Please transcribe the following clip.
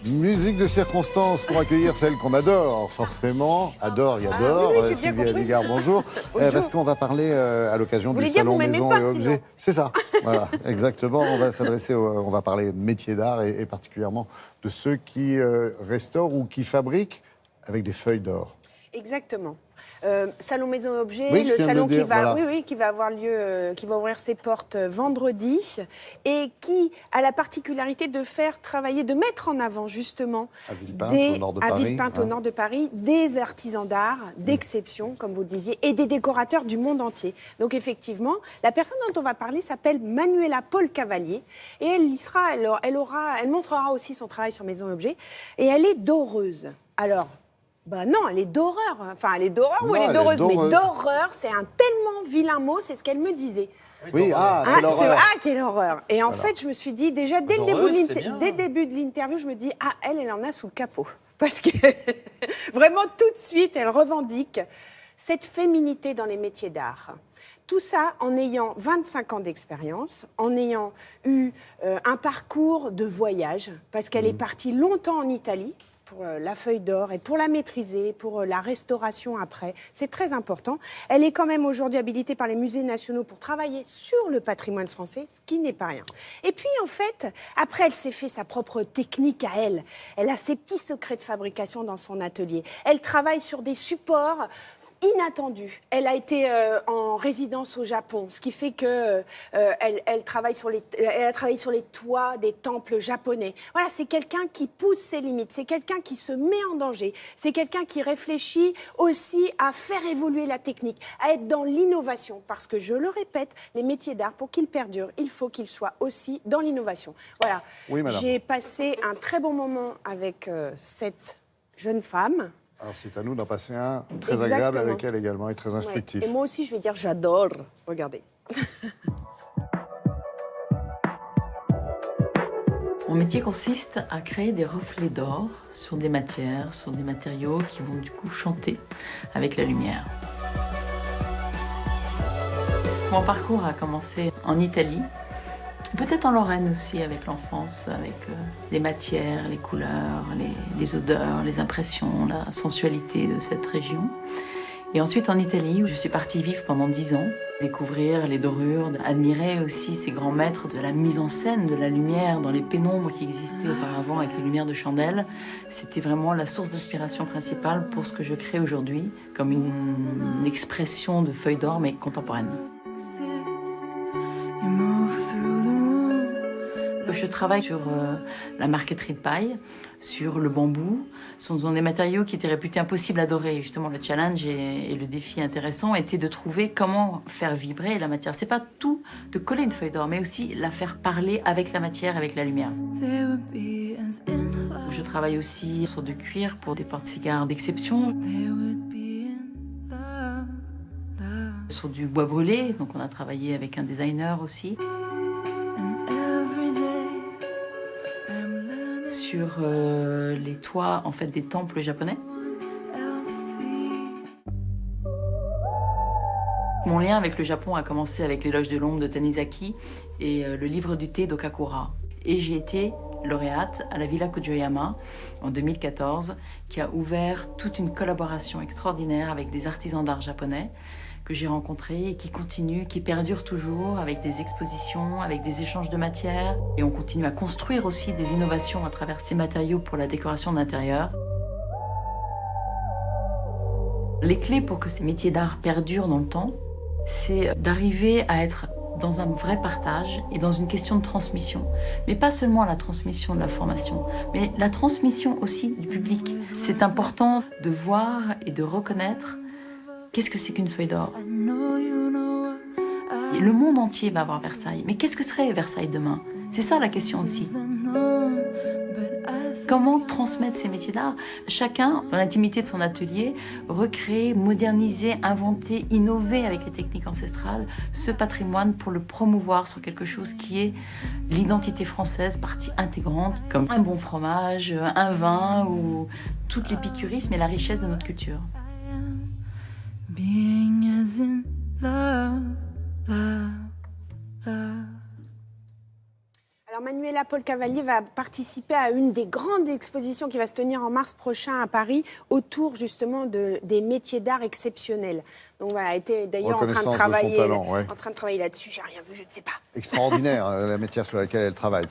Musique de circonstance pour accueillir celle qu'on adore, forcément. Adore et adore. Oui, j'ai bien Sylvie compris. Aligard, bonjour. Bonjour. Parce qu'on va parler à l'occasion Vous du voulez dire, salon vous m'aimez Maison pas, et Objets. sinon. C'est ça, voilà, exactement. On va s'adresser, on va parler métier d'art et particulièrement de ceux qui restaurent ou qui fabriquent avec des feuilles d'or. Exactement. Salon Maison et Objets, Oui, je le viens de salon le dire, voilà. qui va avoir lieu, qui va ouvrir ses portes vendredi et qui a la particularité de faire travailler, de mettre en avant justement À Villepinte, au nord de Paris, Villepinte, au hein. nord de Paris, des artisans d'art d'exception, comme vous le disiez, et des décorateurs du monde entier. Donc effectivement, la personne dont on va parler s'appelle Manuela Paul Cavalier et elle y sera, elle montrera aussi son travail sur Maison et Objets et elle est doreuse. Alors, bah non, elle est d'horreur. Enfin, elle est d'horreur ou Non, elle est elle est doreuse. Mais doreuse. d'horreur, c'est un tellement vilain mot, c'est ce qu'elle me disait. Oui, Hein, quelle horreur. quelle horreur. Et en fait, je me suis dit, déjà, dès le début de l'interview, je me dis, elle en a sous le capot. Parce que vraiment, tout de suite, elle revendique cette féminité dans les métiers d'art. Tout ça en ayant 25 ans d'expérience, en ayant eu un parcours de voyage, parce qu'elle est partie longtemps en Italie pour la feuille d'or et pour la maîtriser, pour la restauration après. C'est très important. Elle est quand même aujourd'hui habilitée par les musées nationaux pour travailler sur le patrimoine français, ce qui n'est pas rien. Et puis en fait, après elle s'est fait sa propre technique à elle. Elle a ses petits secrets de fabrication dans son atelier. Elle travaille sur des supports inattendue. Elle a été en résidence au Japon, ce qui fait que elle a travaillé sur les toits des temples japonais. Voilà, c'est quelqu'un qui pousse ses limites, c'est quelqu'un qui se met en danger, c'est quelqu'un qui réfléchit aussi à faire évoluer la technique, à être dans l'innovation, parce que je le répète, les métiers d'art, pour qu'ils perdurent, il faut qu'ils soient aussi dans l'innovation. Voilà. Oui, madame. J'ai passé un très bon moment avec cette jeune femme. Alors c'est à nous d'en passer un très Exactement. agréable avec elle également et très instructif. Ouais. Et moi aussi, je vais dire j'adore. Regardez. Mon métier consiste à créer des reflets d'or sur des matières, sur des matériaux qui vont du coup chanter avec la lumière. Mon parcours a commencé en Italie, peut-être en Lorraine aussi avec l'enfance, avec les matières, les couleurs, les odeurs, les impressions, la sensualité de cette région. Et ensuite en Italie où je suis partie vivre pendant 10 ans, découvrir les dorures, admirer aussi ces grands maîtres de la mise en scène, de la lumière dans les pénombres qui existaient auparavant avec les lumières de chandelle. C'était vraiment la source d'inspiration principale pour ce que je crée aujourd'hui, comme une expression de feuille d'or mais contemporaine. Je travaille sur la marqueterie de paille, sur le bambou. Ce sont des matériaux qui étaient réputés impossibles à dorer. Justement, le challenge et le défi intéressant était de trouver comment faire vibrer la matière. C'est pas tout de coller une feuille d'or, mais aussi la faire parler avec la matière, avec la lumière. Je travaille aussi sur du cuir pour des porte-cigares d'exception. Sur du bois brûlé, donc on a travaillé avec un designer aussi. Sur les toits en fait, des temples japonais. Mon lien avec le Japon a commencé avec l'éloge de l'ombre de Tanizaki et le livre du thé d'Okakura. Et j'ai été lauréate à la Villa Kojoyama en 2014, qui a ouvert toute une collaboration extraordinaire avec des artisans d'art japonais que j'ai rencontrés et qui continuent, qui perdurent toujours avec des expositions, avec des échanges de matières. Et on continue à construire aussi des innovations à travers ces matériaux pour la décoration d'intérieur. Les clés pour que ces métiers d'art perdurent dans le temps, c'est d'arriver à être dans un vrai partage et dans une question de transmission. Mais pas seulement la transmission de la formation, mais la transmission aussi du public. C'est important de voir et de reconnaître qu'est-ce que c'est qu'une feuille d'or. Et le monde entier va voir Versailles. Mais qu'est-ce que serait Versailles demain? C'est ça la question aussi. Comment transmettre ces métiers d'art? Chacun, dans l'intimité de son atelier, recréer, moderniser, inventer, innover avec les techniques ancestrales ce patrimoine pour le promouvoir sur quelque chose qui est l'identité française, partie intégrante, comme un bon fromage, un vin ou toute l'épicurisme et la richesse de notre culture. Being as in love, love, love. Alors Manuela Paul Cavalier va participer à une des grandes expositions qui va se tenir en mars prochain à Paris, autour justement des métiers d'art exceptionnels. Donc voilà, elle était d'ailleurs en train de travailler là-dessus. J'ai rien vu, je ne sais pas. Extraordinaire, la matière sur laquelle elle travaille.